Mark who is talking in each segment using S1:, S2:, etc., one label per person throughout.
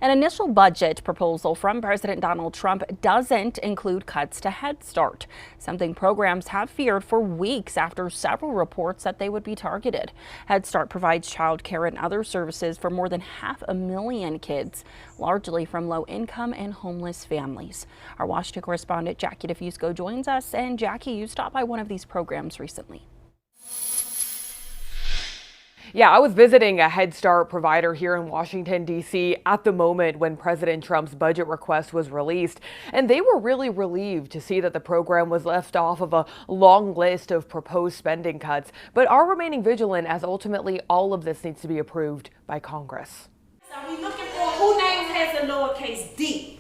S1: An initial budget proposal from President Donald Trump doesn't include cuts to Head Start, something programs have feared for weeks after several reports that they would be targeted. Head Start provides child care and other services for more than 500,000 kids, largely from low-income and homeless families. Our Washington correspondent Jackie Diffusco joins us. And Jackie, you stopped by one of these programs recently.
S2: Yeah, I was visiting a Head Start provider here in Washington, D.C. at the moment when President Trump's budget request was released, and they were really relieved to see that the program was left off of a long list of proposed spending cuts, but are remaining vigilant as ultimately all of this needs to be approved by Congress.
S3: So we looking for who names has a lowercase d.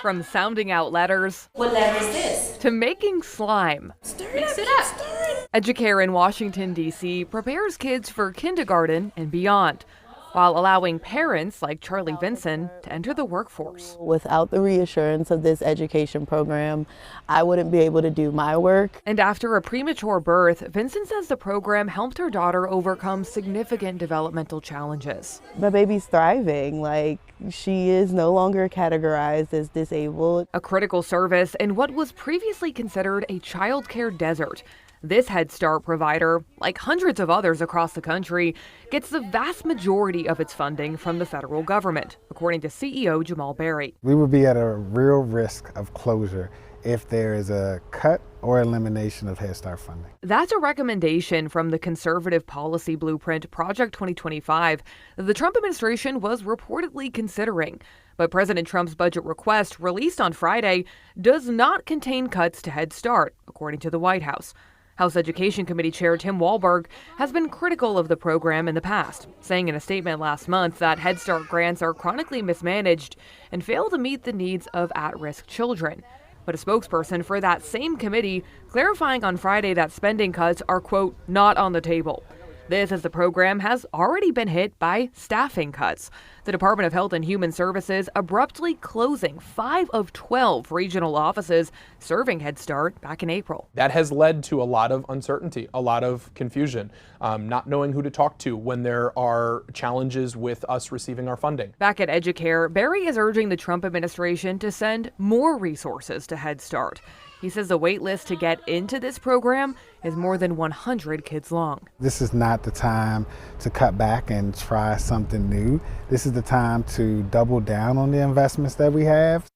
S2: From sounding out letters.
S3: What letter is this?
S2: To making slime.
S3: Mix it up.
S2: Educare in Washington, D.C. prepares kids for kindergarten and beyond, while allowing parents like Charlie Vinson to enter the workforce.
S4: Without the reassurance of this education program, I wouldn't be able to do my work.
S2: And after a premature birth, Vinson says the program helped her daughter overcome significant developmental challenges.
S4: My baby's thriving. She is no longer categorized as disabled.
S2: A critical service in what was previously considered a child care desert. This Head Start provider, like hundreds of others across the country, gets the vast majority of its funding from the federal government, according to CEO Jamal Berry.
S5: We would be at a real risk of closure if there is a cut or elimination of Head Start funding.
S2: That's a recommendation from the conservative policy blueprint Project 2025 that the Trump administration was reportedly considering. But President Trump's budget request, released on Friday, does not contain cuts to Head Start, according to the White House. House Education Committee Chair Tim Walberg has been critical of the program in the past, saying in a statement last month that Head Start grants are chronically mismanaged and fail to meet the needs of at-risk children. But a spokesperson for that same committee clarifying on Friday that spending cuts are, quote, not on the table. This as the program has already been hit by staffing cuts. The Department of Health and Human Services abruptly closing 5 of 12 regional offices serving Head Start back in April.
S6: That has led to a lot of uncertainty, a lot of confusion, not knowing who to talk to when there are challenges with us receiving our funding.
S2: Back at Educare, Berry is urging the Trump administration to send more resources to Head Start. He says the wait list to get into this program is more than 100 kids long.
S5: This is not the time to cut back and try something new. This is the time to double down on the investments that we have.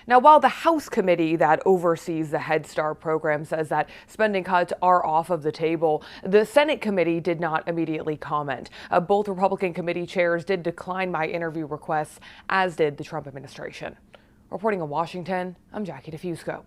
S2: Now, while the House committee that oversees the Head Start program says that spending cuts are off of the table, the Senate committee did not immediately comment. Both Republican committee chairs did decline my interview requests, as did the Trump administration. Reporting in Washington, I'm Jackie Diffusco.